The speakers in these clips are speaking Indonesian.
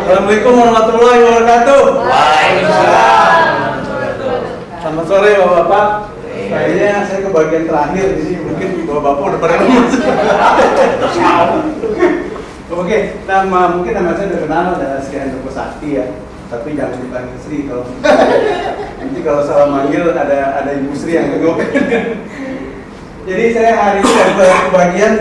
Assalamualaikum warahmatullahi wabarakatuh. Waalaikumsalam. Selamat sore Bapak-bapak. Kayaknya saya ke bagian terakhir di sini, mungkin Bapak-bapak udah pada lemes. Oke, mungkin nama saya udah kenal, ada Sri Handoko Sakti ya. Tapi jangan dipanggil Sri kalau nanti kalau salah manggil ada Ibu Sri yang nengok. Jadi saya hari ini dapat kebagian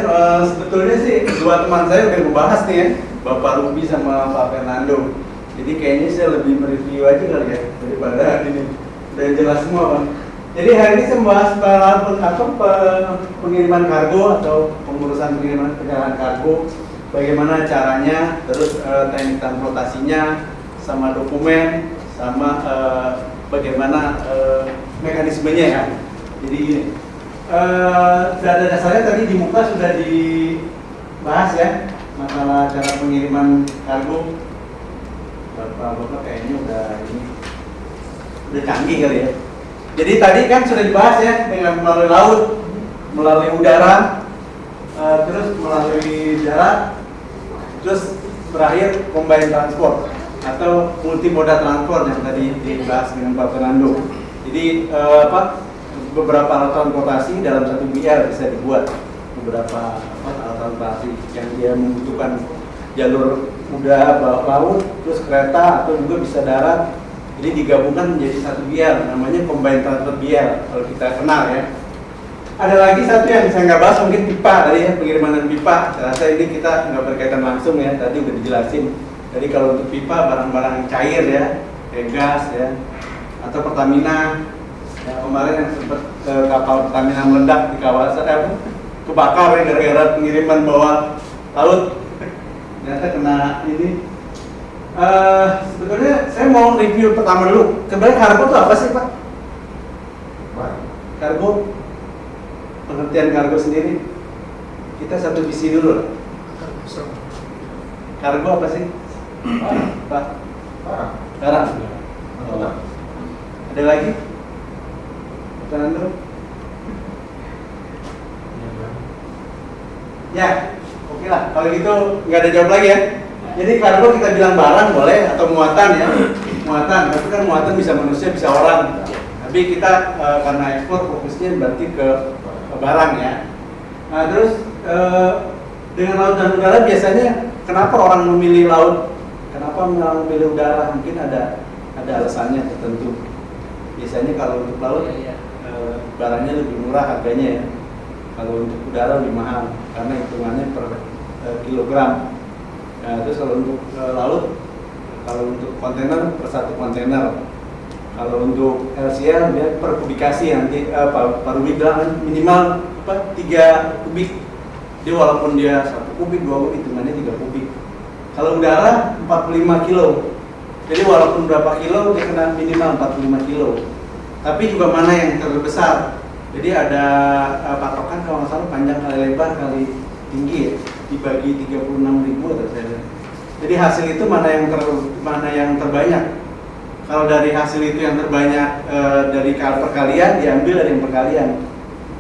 sebetulnya sih dua teman saya udah membahas nih ya, Bapak Ruby sama Pak Fernando. Jadi kayaknya saya lebih mereview aja kali ya daripada ini. Udah jelas semua Bang. Jadi hari ini saya membahas pengiriman kargo atau pengurusan pengiriman perjalanan kargo, bagaimana caranya, terus teknik transportasinya, sama dokumen, sama bagaimana mekanismenya ya. Jadi gini. Data dasarnya tadi di muka sudah dibahas ya, masalah cara pengiriman kargo. Bapak kayaknya udah canggih kali ya. Jadi tadi kan sudah dibahas ya, dengan melalui laut, melalui udara, terus melalui darat, terus berakhir combined transport atau multimoda transport yang tadi dibahas dengan Pak Fernando. Jadi beberapa alat transportasi dalam satu BR bisa dibuat, beberapa alat transportasi yang dia membutuhkan jalur udara, laut, terus kereta atau juga bisa darat. Jadi digabungkan menjadi satu BR, namanya combined transport BR kalau kita kenal ya. Ada lagi satu yang saya nggak bahas, mungkin pipa tadi ya, pengiriman pipa. Saya rasa ini kita nggak berkaitan langsung ya, tadi udah dijelasin. Jadi kalau untuk pipa barang-barang cair ya, kayak gas ya, atau Pertamina. Ya, kemarin yang sempat kapal Pertamina meledak di kawasan kebakar ya, gara-gara pengiriman bawah laut. Ternyata kena ini. Sebetulnya saya mau review pertama dulu. Sebenarnya kargo itu apa sih Pak? Kargo, pengertian kargo sendiri. Kita satu visi dulu. Kargo apa sih? Pak? Barang. Oh. Ada lagi? Fernando? Ya, oke lah. Kalau gitu nggak ada jawab lagi ya. Jadi kargo kita bilang barang boleh atau muatan ya, muatan. Tapi kan muatan bisa manusia, bisa orang. Tapi kita karena ekspor fokusnya berarti ke barang ya. Nah terus dengan laut dan udara biasanya kenapa orang memilih laut? Kenapa orang memilih udara? Mungkin ada alasannya tertentu. Biasanya kalau untuk laut barangnya lebih murah harganya ya. Kalau untuk udara lebih mahal karena hitungannya per kilogram. Nah, terus kalau untuk laut, kalau untuk kontainer per satu kontainer. Kalau untuk LCL dia per kubikasi nanti Pak Ruby bilang minimal 3 kubik. Jadi walaupun dia 1 kubik, 2 kubik hitungannya 3 kubik. Kalau udara 45 kilo. Jadi walaupun berapa kilo dia kena minimal 45 kilo. Tapi juga mana yang terbesar. Jadi ada patokan kalau nggak salah panjang kali lebar kali tinggi ya, dibagi 36.000 atau saya. Jadi hasil itu mana yang terbanyak. Kalau dari hasil itu yang terbanyak dari perkalian diambil dari yang perkalian.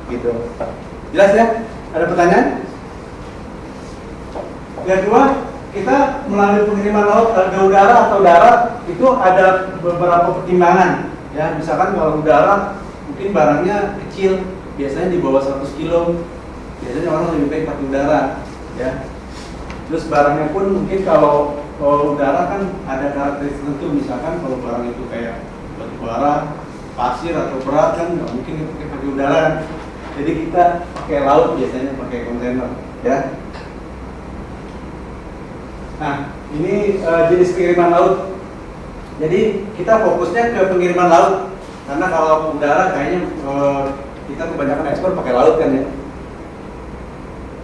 Gitu. Jelas ya? Ada pertanyaan? Yang kedua, kita melalui pengiriman laut ke udara atau darat itu ada beberapa pertimbangan. Ya, misalkan kalau udara mungkin barangnya kecil, biasanya di bawah 100 kilo, biasanya orang lebih baik pakai udara, ya. Terus barangnya pun mungkin kalau udara kan ada karakteristik tertentu, misalkan kalau barang itu kayak batu bara, pasir atau berat kan nggak mungkin pakai udara. Jadi kita pakai laut biasanya pakai kontainer, ya. Nah, ini jenis pengiriman laut. Jadi kita fokusnya ke pengiriman laut, karena kalau udara kayaknya kita kebanyakan ekspor pakai laut kan ya.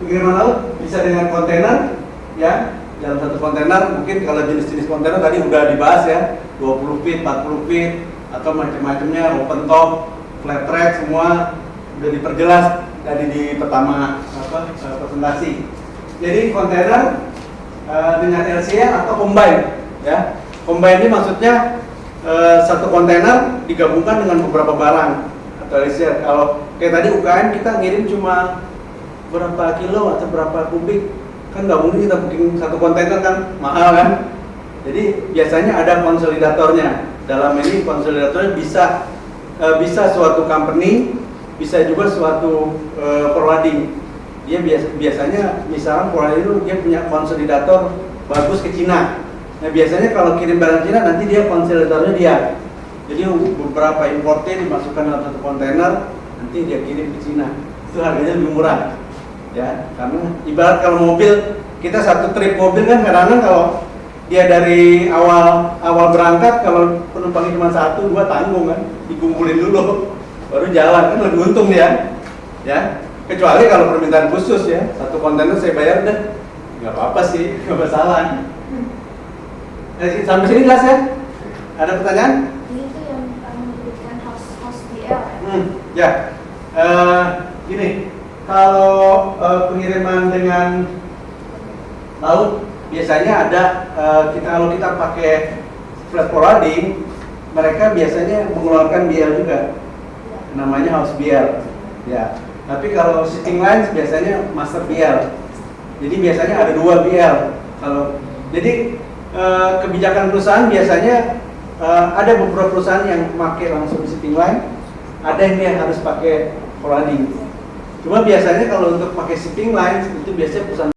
Pengiriman laut bisa dengan kontainer, ya, dalam satu kontainer mungkin kalau jenis-jenis kontainer tadi udah dibahas ya, 20 feet, 40 feet, atau macam-macamnya open top, flat track semua udah diperjelas tadi di pertama presentasi. Jadi kontainer dengan LCL atau combine, ya. Combine ini maksudnya satu kontainer digabungkan dengan beberapa barang atau LCL. Kalau kayak tadi UKM kita ngirim cuma berapa kilo atau berapa kubik, kan nggak mungkin kita bikin satu kontainer kan, mahal kan. Jadi biasanya ada konsolidatornya. Dalam ini konsolidatornya bisa suatu company, bisa juga suatu forwarding. Dia biasanya misalnya forwarding itu dia punya konsolidator bagus ke Cina. Nah biasanya kalau kirim barang Cina nanti dia konsolidatornya dia. Jadi beberapa importer dimasukkan dalam satu kontainer, nanti dia kirim ke Cina. Itu harganya lebih murah. Ya, karena ibarat kalau mobil, kita satu trip mobil kan kadang-kadang kalau dia dari awal berangkat, kalau penumpangnya cuma 1-2 tanggung kan, dikumpulin dulu baru jalan, kan lebih untung dia. Ya, kecuali kalau permintaan khusus ya, satu kontainer saya bayar deh, nggak apa-apa sih, nggak masalah. Sampai sini jelas ya? Ada pertanyaan? Ini tuh yang memberikan host BL ya? Ya, gini, kalau pengiriman dengan laut biasanya ada kalau kita pakai flat forwarding, mereka biasanya mengeluarkan BL juga, namanya house BL. Ya, tapi kalau shipping lines biasanya master BL. Jadi biasanya ada 2 BL. Jadi kebijakan perusahaan biasanya ada beberapa perusahaan yang pakai langsung shipping line, ada yang harus pakai forwarding. Cuma biasanya kalau untuk pakai shipping line itu biasanya perusahaan